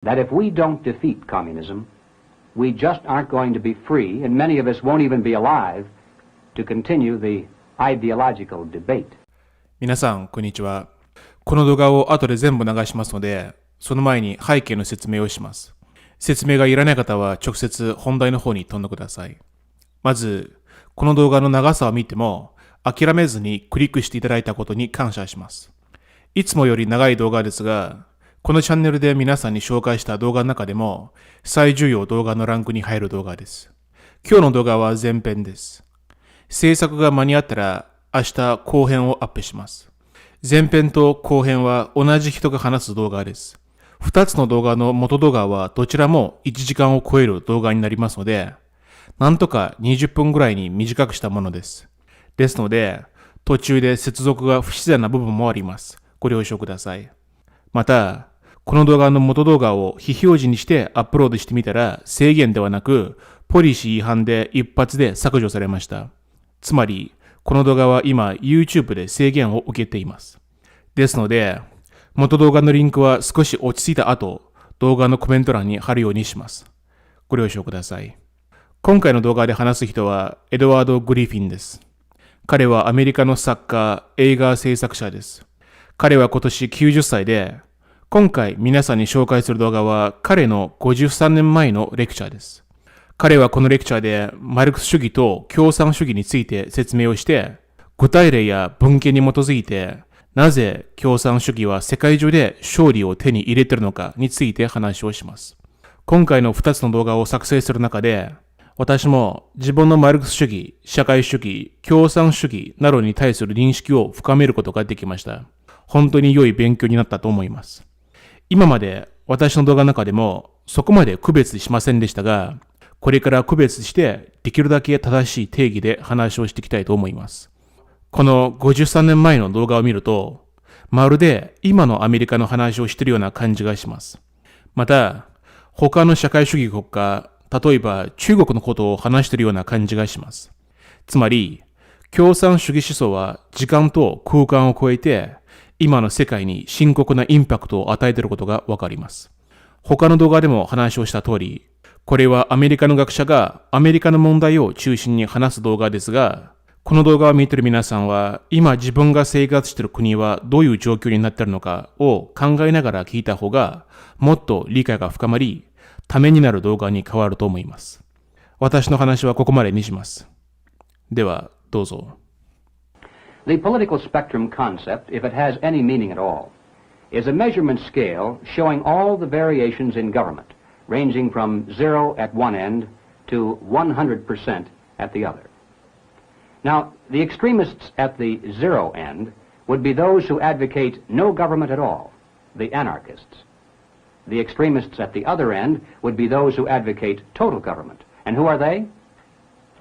that if we don't defeat communism, we just aren't going to be free, and many of us won't even be alive to continue the ideological debate. 皆さん、こんにちは。この動画を後で全部流しますので、その前に背景の説明をします。説明がいらない方は直接本題の方に飛んでください。まず、この動画の長さを見ても、諦めずにクリックしていただいたことに感謝します。いつもより長い動画ですが、このチャンネルで皆さんに紹介した動画の中でも最重要動画のランクに入る動画です。今日の動画は前編です。制作が間に合ったら明日後編をアップします。前編と後編は同じ人が話す動画です。2つの動画の元動画はどちらも1時間を超える動画になりますので、なんとか20分ぐらいに短くしたものです。ですので、途中で接続が不自然な部分もあります。ご了承ください。また、この動画の元動画を非表示にしてアップロードしてみたら制限ではなく、ポリシー違反で一発で削除されました。つまり、この動画は今 YouTube で制限を受けています。ですので、元動画のリンクは少し落ち着いた後、動画のコメント欄に貼るようにします。ご了承ください。今回の動画で話す人はエドワード・グリフィンです。彼はアメリカの作家、映画制作者です。彼は今年90歳で、今回皆さんに紹介する動画は彼の53年前のレクチャーです。彼はこのレクチャーでマルクス主義と共産主義について説明をして、具体例や文献に基づいて、なぜ共産主義は世界中で勝利を手に入れているのかについて話をします。今回の2つの動画を作成する中で、私も自分のマルクス主義、社会主義、共産主義などに対する認識を深めることができました。本当に良い勉強になったと思います。今まで私の動画の中でもそこまで区別しませんでしたが、これから区別してできるだけ正しい定義で話をしていきたいと思います。この53年前の動画を見ると、まるで今のアメリカの話をしているような感じがします。また、他の社会主義国家、例えば中国のことを話しているような感じがします。つまり、共産主義思想は時間と空間を超えて、今の世界に深刻なインパクトを与えていることがわかります。他の動画でも話をした通り、これはアメリカの学者がアメリカの問題を中心に話す動画ですが、この動画を見ている皆さんは、今自分が生活している国はどういう状況になっているのかを考えながら聞いた方が、もっと理解が深まり、ためになる動画に変わると思います。私の話はここまでにします。では、どうぞ。The political spectrum concept, if it has any meaning at all, is a measurement scale showing all the variations in government, ranging from 0 at one end to 100% at the other. Now, the extremists at the 0 end would be those who advocate no government at all, the anarchists. The extremists at the other end would be those who advocate total government. And who are they?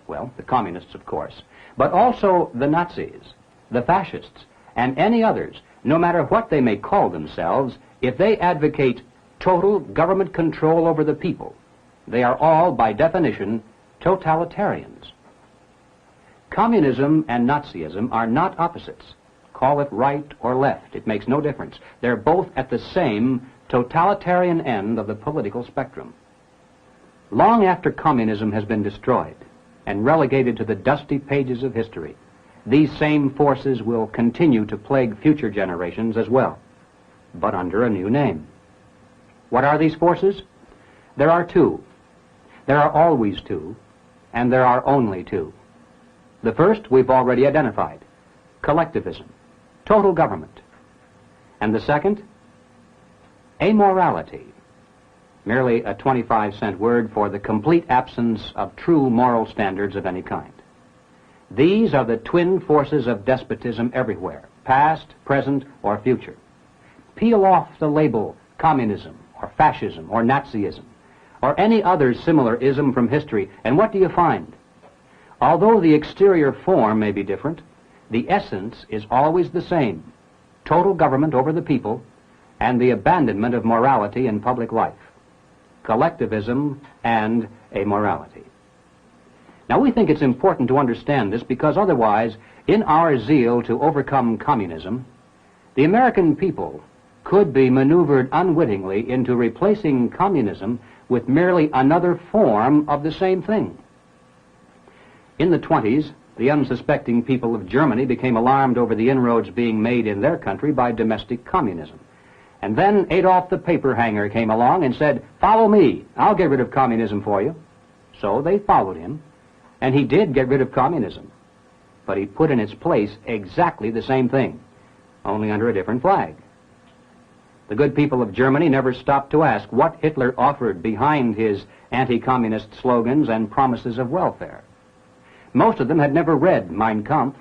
Well, the communists, of course, but also the Nazis, the fascists, and any others, no matter what they may call themselves, if they advocate total government control over the people, they are all, by definition, totalitarians. Communism and Nazism are not opposites. Call it right or left, it makes no difference. They're both at the same totalitarian end of the political spectrum. Long after communism has been destroyed and relegated to the dusty pages of history, these same forces will continue to plague future generations as well, but under a new name. What are these forces? There are two. There are always two, and there are only two. The first we've already identified, collectivism, total government. And the second, amorality, merely a 25-cent word for the complete absence of true moral standards of any kind. These are the twin forces of despotism everywhere, past, present, or future. Peel off the label communism, or fascism, or Nazism, or any other similar ism from history, and what do you find? Although the exterior form may be different, the essence is always the same, total government over the people, and the abandonment of morality in public life, collectivism and amorality. Now, we think it's important to understand this because otherwise, in our zeal to overcome communism, the American people could be maneuvered unwittingly into replacing communism with merely another form of the same thing. In the 20s, the unsuspecting people of Germany became alarmed over the inroads being made in their country by domestic communism. And then Adolf the paper hanger came along and said, "Follow me, I'll get rid of communism for you." So they followed him, and he did get rid of communism. But he put in its place exactly the same thing, only under a different flag. The good people of Germany never stopped to ask what Hitler offered behind his anti-communist slogans and promises of welfare. Most of them had never read Mein Kampf,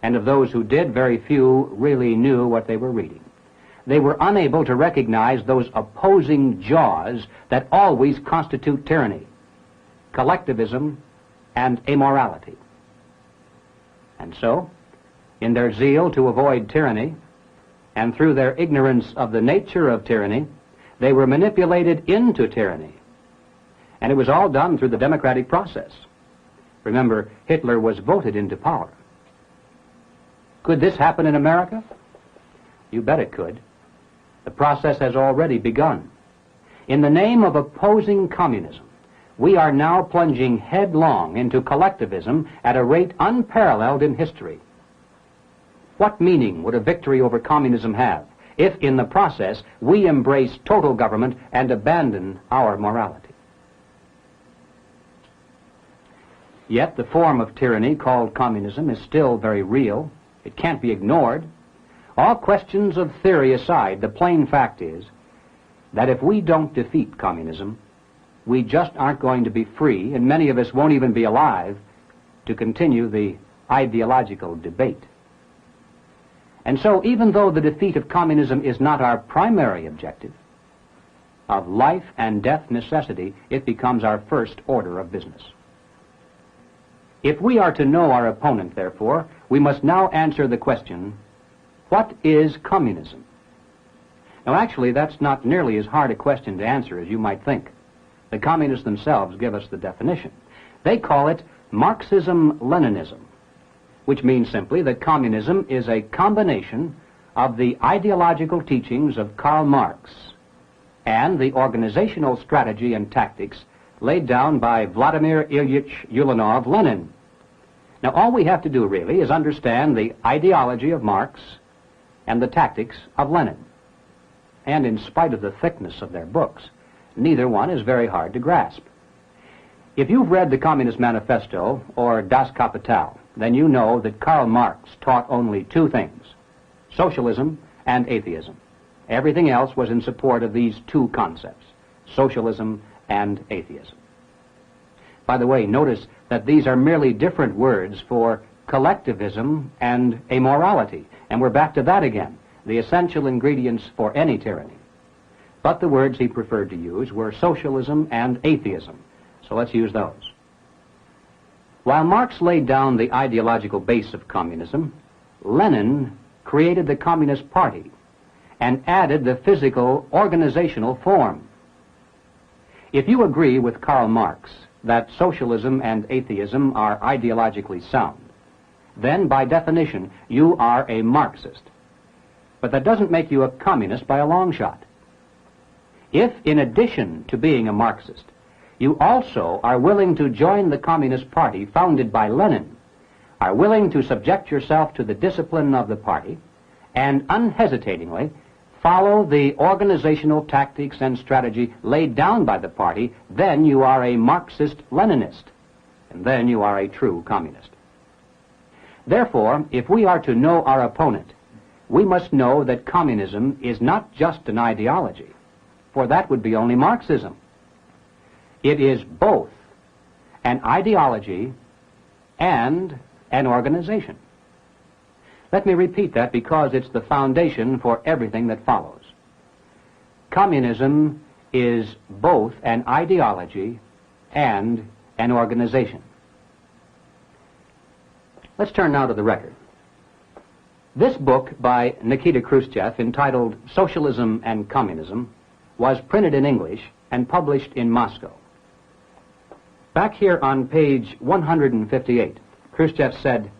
and of those who did, very few really knew what they were reading. They were unable to recognize those opposing jaws that always constitute tyranny: collectivism and amorality. And so, in their zeal to avoid tyranny, and through their ignorance of the nature of tyranny, they were manipulated into tyranny. And it was all done through the democratic process. Remember, Hitler was voted into power. Could this happen in America? You bet it could. The process has already begun. In the name of opposing communism, we are now plunging headlong into collectivism at a rate unparalleled in history. What meaning would a victory over communism have if, in the process, we embrace total government and abandon our morality? Yet the form of tyranny called communism is still very real. It can't be ignored. All questions of theory aside, the plain fact is that if we don't defeat communism, we just aren't going to be free, and many of us won't even be alive to continue the ideological debate. And so, even though the defeat of communism is not our primary objective, of life and death necessity, it becomes our first order of business. If we are to know our opponent, therefore, we must now answer the question, what is communism? Now, actually, that's not nearly as hard a question to answer as you might think. The communists themselves give us the definition. They call it Marxism-Leninism, which means simply that communism is a combination of the ideological teachings of Karl Marx and the organizational strategy and tactics laid down by Vladimir Ilyich Ulyanov Lenin. Now, all we have to do, really, is understand the ideology of Marx and the tactics of Lenin. And in spite of the thickness of their books, neither one is very hard to grasp. If you've read the Communist Manifesto or Das Kapital, then you know that Karl Marx taught only two things: socialism and atheism. Everything else was in support of these two concepts: socialism and atheism. By the way, notice that these are merely different words for collectivism and amorality. And we're back to that again, the essential ingredients for any tyranny. But the words he preferred to use were socialism and atheism. So let's use those. While Marx laid down the ideological base of communism, Lenin created the Communist Party and added the physical organizational form. If you agree with Karl Marx that socialism and atheism are ideologically sound, then by definition you are a Marxist. But that doesn't make you a communist by a long shot. If, in addition to being a Marxist, you also are willing to join the Communist Party founded by Lenin, are willing to subject yourself to the discipline of the party, and unhesitatingly follow the organizational tactics and strategy laid down by the party, then you are a Marxist-Leninist, and then you are a true communist. Therefore, if we are to know our opponent, we must know that communism is not just an ideology, for that would be only Marxism. It is both an ideology and an organization. Let me repeat that because it's the foundation for everything that follows. Communism is both an ideology and an organization. Let's turn now to the record. This book by Nikita Khrushchev, entitled Socialism and Communism, was printed in English and published in Moscow. Back here on page 158, Khrushchev said,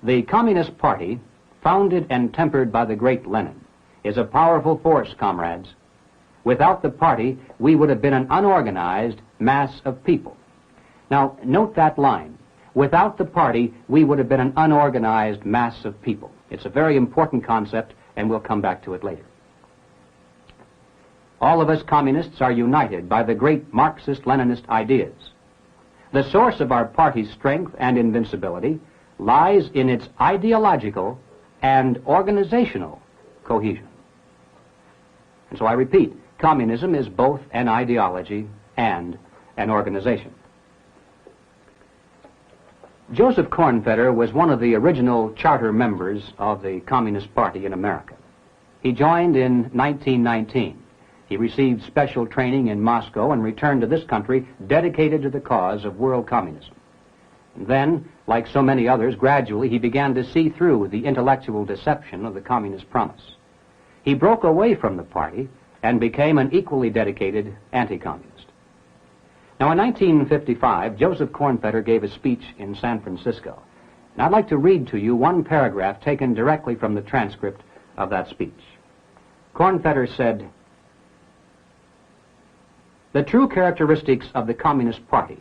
"The Communist Party, founded and tempered by the great Lenin, is a powerful force, comrades. Without the party, we would have been an unorganized mass of people. Now, note that line. Without the party, we would have been an unorganized mass of people. It's a very important concept, and we'll come back to it later. All of us communists are united by the great Marxist-Leninist ideas. The source of our party's strength and invincibility lies in its ideological and organizational cohesion. And so I repeat, communism is both an ideology and an organization. Joseph Cornfetter was one of the original charter members of the Communist Party in America. He joined in 1919. He received special training in Moscow and returned to this country dedicated to the cause of world communism. And then, like so many others, gradually he began to see through the intellectual deception of the communist promise. He broke away from the party and became an equally dedicated anti-communist. Now, in 1955, Joseph Cornfetter gave a speech in San Francisco. And I'd like to read to you one paragraph taken directly from the transcript of that speech. Cornfetter said, "The true characteristics of the Communist Party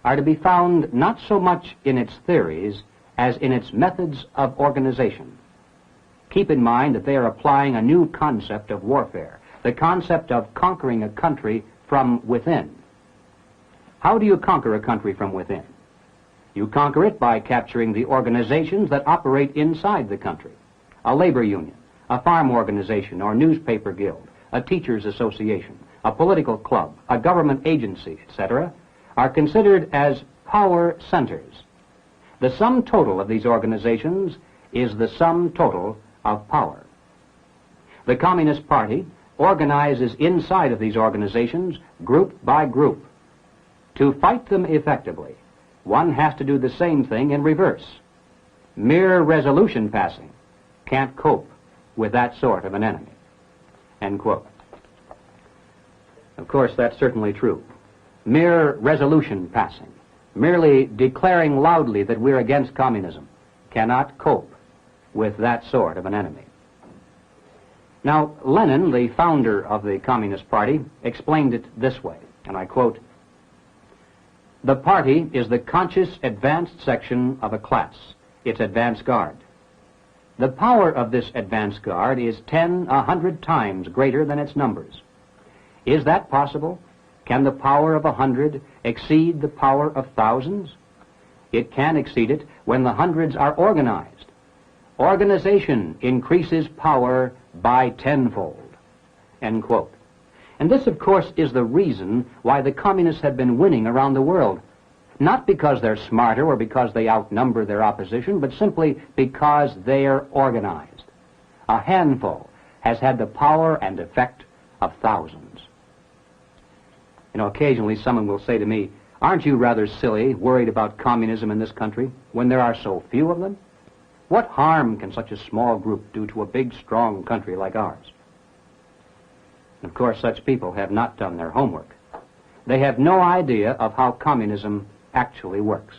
are to be found not so much in its theories as in its methods of organization. Keep in mind that they are applying a new concept of warfare, the concept of conquering a country from within. How do you conquer a country from within? You conquer it by capturing the organizations that operate inside the country. A labor union, a farm organization or newspaper guild, a teachers' association, a political club, a government agency, etc., are considered as power centers. The sum total of these organizations is the sum total of power. The Communist Party organizes inside of these organizations group by group. To fight them effectively, one has to do the same thing in reverse. Mere resolution passing can't cope with that sort of an enemy." End quote. Of course, that's certainly true. Mere resolution passing, merely declaring loudly that we're against communism, cannot cope with that sort of an enemy. Now, Lenin, the founder of the Communist Party, explained it this way, and I quote, "The party is the conscious advanced section of a class, its advance guard. The power of this advance guard is 10, 100 times greater than its numbers. Is that possible? Can the power of 100 exceed the power of thousands? It can exceed it when the hundreds are organized. Organization increases power by tenfold." End quote. And this, of course, is the reason why the communists have been winning around the world. Not because they're smarter or because they outnumber their opposition, but simply because they're organized. A handful has had the power and effect of thousands. You know, occasionally someone will say to me, "Aren't you rather silly, worried about communism in this country, when there are so few of them? What harm can such a small group do to a big, strong country like ours?" Of course, such people have not done their homework. They have no idea of how communism actually works.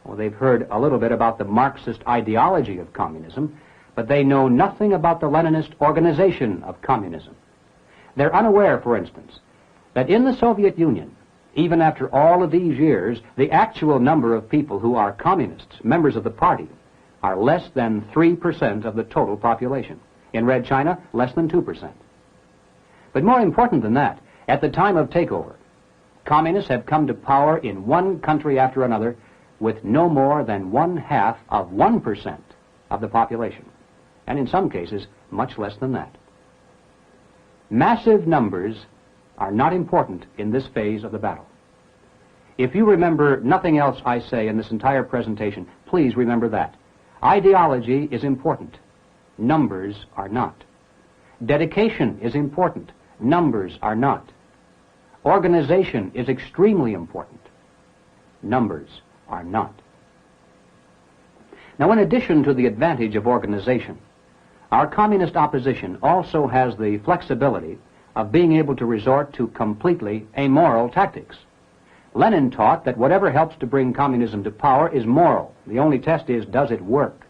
Well, they've heard a little bit about the Marxist ideology of communism, but they know nothing about the Leninist organization of communism. They're unaware, for instance, that in the Soviet Union, even after all of these years, the actual number of people who are communists, members of the party, are less than 3% of the total population. In Red China, less than 2%. But more important than that, at the time of takeover, communists have come to power in one country after another with no more than 1/2 of 1% of the population, and in some cases, much less than that. Massive numbers are not important in this phase of the battle. If you remember nothing else I say in this entire presentation, please remember that. Ideology is important. Numbers are not. Dedication is important. Numbers are not. Organization is extremely important. Numbers are not. Now, in addition to the advantage of organization, our communist opposition also has the flexibility of being able to resort to completely amoral tactics. Lenin taught that whatever helps to bring communism to power is moral. The only test is, does it work?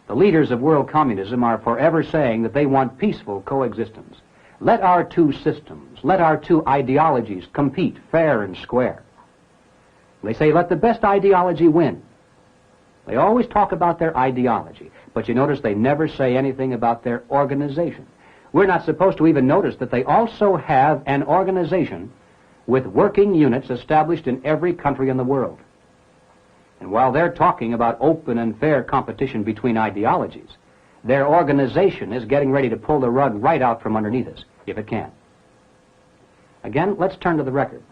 The leaders of world communism are forever saying that they want peaceful coexistence. Let our two systems, let our two ideologies compete fair and square. They say, let the best ideology win. They always talk about their ideology, but you notice they never say anything about their organization. We're not supposed to even notice that they also have an organization with working units established in every country in the world. And while they're talking about open and fair competition between ideologies, their organization is getting ready to pull the rug right out from underneath us, if it can. Again, let's turn to the record.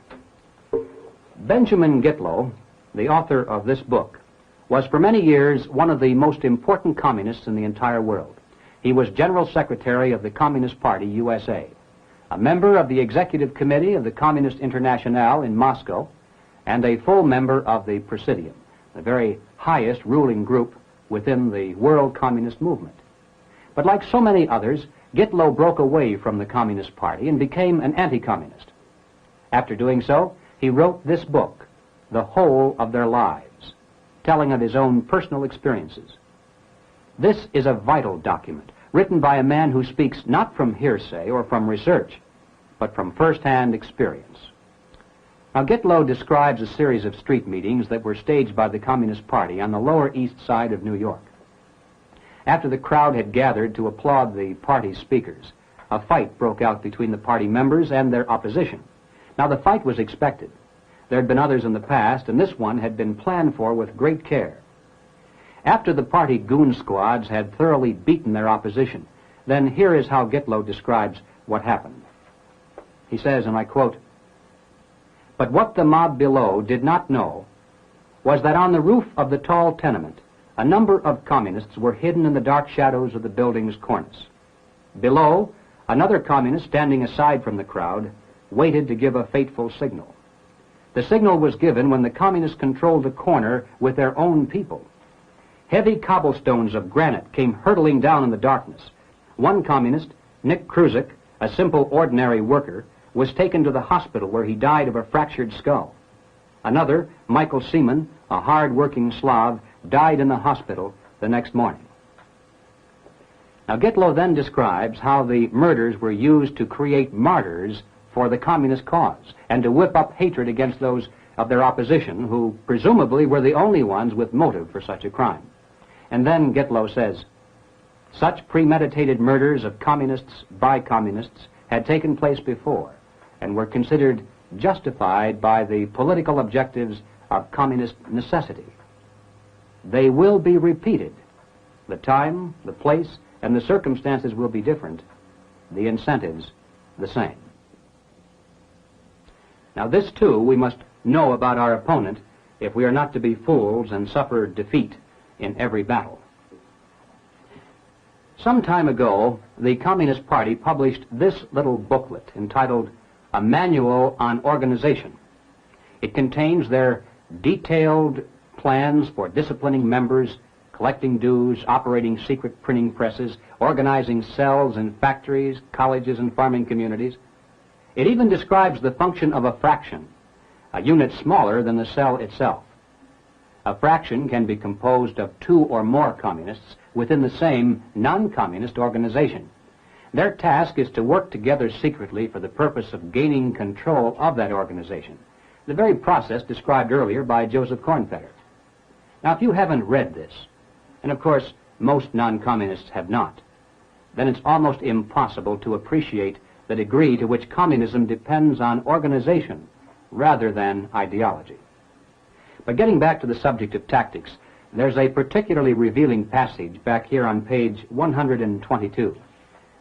Benjamin Gitlow, the author of this book, was for many years one of the most important communists in the entire world. He was General Secretary of the Communist Party, USA, a member of the Executive Committee of the Communist Internationale in Moscow, and a full member of the Presidium, the very highest ruling group within the world communist movement. But like so many others, Gitlow broke away from the Communist Party and became an anti-communist. After doing so, he wrote this book, The Whole of Their Lives, telling of his own personal experiences. This is a vital document, written by a man who speaks not from hearsay or from research, but from first-hand experience. Now, Gitlow describes a series of street meetings that were staged by the Communist Party on the Lower East Side of New York. After the crowd had gathered to applaud the party's speakers, a fight broke out between the party members and their opposition. Now, the fight was expected. There had been others in the past, and this one had been planned for with great care. After the party goon squads had thoroughly beaten their opposition, then here is how Gitlow describes what happened. He says, and I quote, "But what the mob below did not know was that on the roof of the tall tenement, a number of communists were hidden in the dark shadows of the building's cornice. Below, another communist standing aside from the crowd waited to give a fateful signal. The signal was given when the communists controlled the corner with their own people. Heavy cobblestones of granite came hurtling down in the darkness. One communist, Nick Kruzek, a simple ordinary worker, was taken to the hospital where he died of a fractured skull. Another, Michael Seaman, a hard-working Slav, died in the hospital the next morning." Now, Gitlow then describes how the murders were used to create martyrs for the communist cause and to whip up hatred against those of their opposition who presumably were the only ones with motive for such a crime. And then Gitlow says, "Such premeditated murders of communists by communists had taken place before and were considered justified by the political objectives of communist necessity. They will be repeated. The time, the place, and the circumstances will be different. The incentives the same." Now this, too, we must know about our opponent if we are not to be fools and suffer defeat in every battle. Some time ago, the Communist Party published this little booklet entitled A Manual on Organization. It contains their detailed plans for disciplining members, collecting dues, operating secret printing presses, organizing cells in factories, colleges, and farming communities. It even describes the function of a fraction, a unit smaller than the cell itself. A fraction can be composed of two or more communists within the same non-communist organization. Their task is to work together secretly for the purpose of gaining control of that organization, the very process described earlier by Joseph Kornfetter. Now, if you haven't read this, and of course most non-communists have not, then it's almost impossible to appreciate the degree to which communism depends on organization rather than ideology. But getting back to the subject of tactics, there's a particularly revealing passage back here on page 122.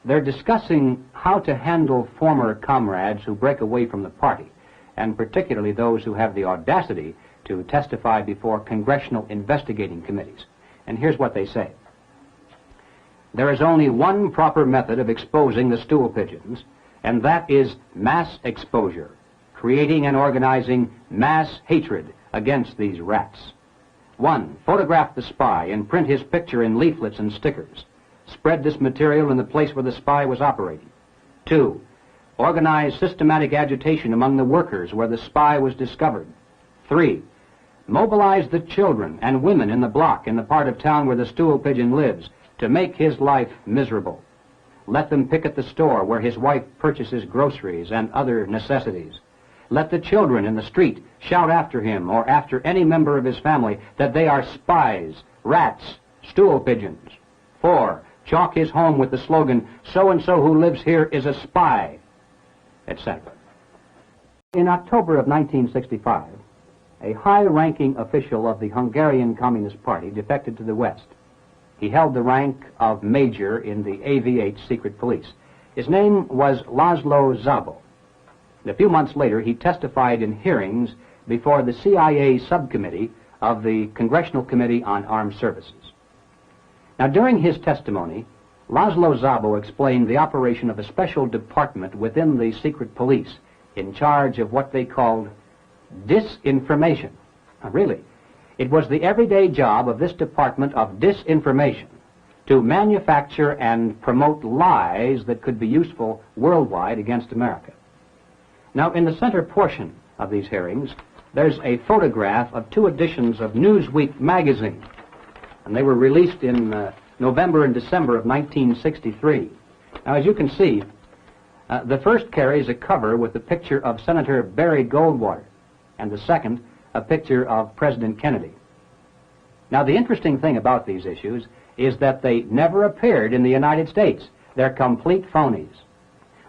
They're discussing how to handle former comrades who break away from the party, and particularly those who have the audacity to testify before congressional investigating committees. And here's what they say. "There is only one proper method of exposing the stool pigeons, and that is mass exposure, creating and organizing mass hatred against these rats. 1. Photograph the spy and print his picture in leaflets and stickers. Spread this material in the place where the spy was operating. 2. Organize systematic agitation among the workers where the spy was discovered. 3. Mobilize the children and women in the block in the part of town where the stool pigeon lives to make his life miserable. Let them picket the store where his wife purchases groceries and other necessities. Let the children in the street shout after him or after any member of his family that they are spies, rats, stool pigeons. 4. Chalk his home with the slogan, so-and-so who lives here is a spy, etc. In October of 1965, a high-ranking official of the Hungarian Communist Party defected to the West. He held the rank of major in the AVH secret police. His name was Laszlo Szabo. A few months later, he testified in hearings before the CIA subcommittee of the Congressional Committee on Armed Services. Now, during his testimony, Laszlo Szabo explained the operation of a special department within the secret police in charge of what they called disinformation. Now, really, it was the everyday job of this department of disinformation to manufacture and promote lies that could be useful worldwide against America. Now, in the center portion of these hearings, there's a photograph of 2 editions of Newsweek magazine, and they were released in November and December of 1963. Now, as you can see, the first carries a cover with the picture of Senator Barry Goldwater, and the second, a picture of President Kennedy. Now, the interesting thing about these issues is that they never appeared in the United States. They're complete phonies.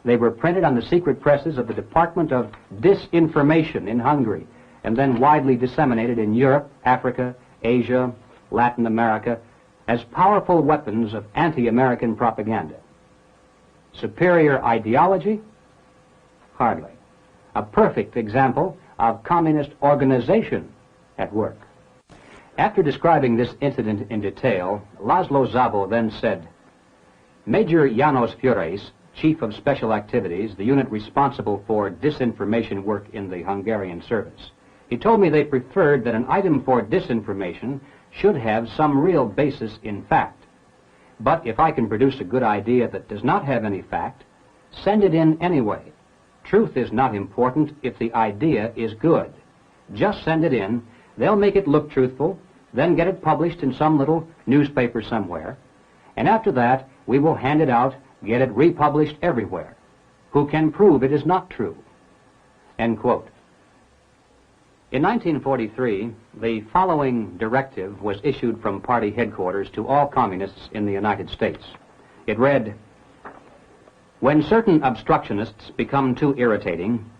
They were printed on the secret presses of the Department of Disinformation in Hungary, and then widely disseminated in Europe, Africa, Asia, Latin America, as powerful weapons of anti-American propaganda. Superior ideology? Hardly. A perfect example of communist organization at work. After describing this incident in detail, Laszlo Szabo then said, Major Janos Fures, Chief of Special Activities, the unit responsible for disinformation work in the Hungarian service, he told me they preferred that an item for disinformation should have some real basis in fact. But if I can produce a good idea that does not have any fact, send it in anyway. Truth is not important if the idea is good. Just send it in, they'll make it look truthful, then get it published in some little newspaper somewhere, and after that we will hand it out, get it republished everywhere. Who can prove it is not true? End quote. In 1943, the following directive was issued from party headquarters to all communists in the United States. It read, When certain obstructionists become too irritating,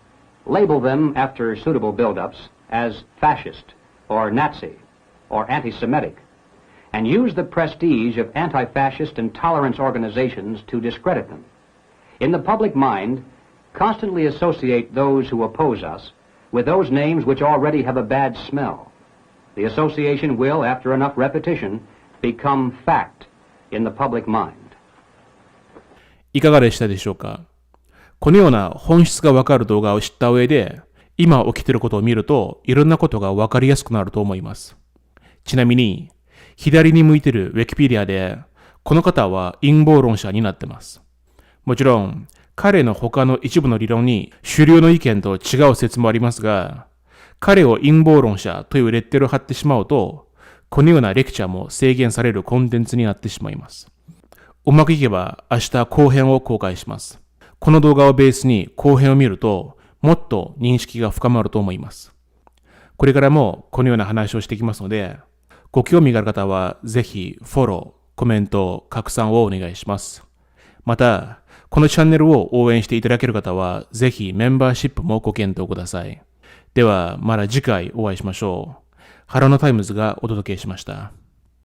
label them after suitable build-ups as fascist or Nazi or anti-Semitic, and use the prestige of anti-fascist and tolerance organizations to discredit them. In the public mind, constantly associate those who oppose us with those names which already have a bad smell. The association will, after enough repetition, become fact in the public mind. いかがでしたでしょうか？このような本質がわかる動画を知った上で、今起きていることを見ると、いろんなことがわかりやすくなると思います。ちなみに、左に向いている Wikipedia で、この方は陰謀論者になっています。もちろん、彼の他の一部の理論に主流の意見と違う説もありますが、彼を陰謀論者というレッテルを貼ってしまうと、このようなレクチャーも制限されるコンテンツになってしまいます。うまくいけば明日後編を公開します。この動画をベースに後編を見ると、もっと認識が深まると思います。これからもこのような話をしていきますので、ご興味がある方はぜひフォロー、コメント、拡散をお願いします。また、このチャンネルを応援していただける方は、ぜひメンバーシップもご検討ください。では、また次回お会いしましょう。ハラノタイムズがお届けしました。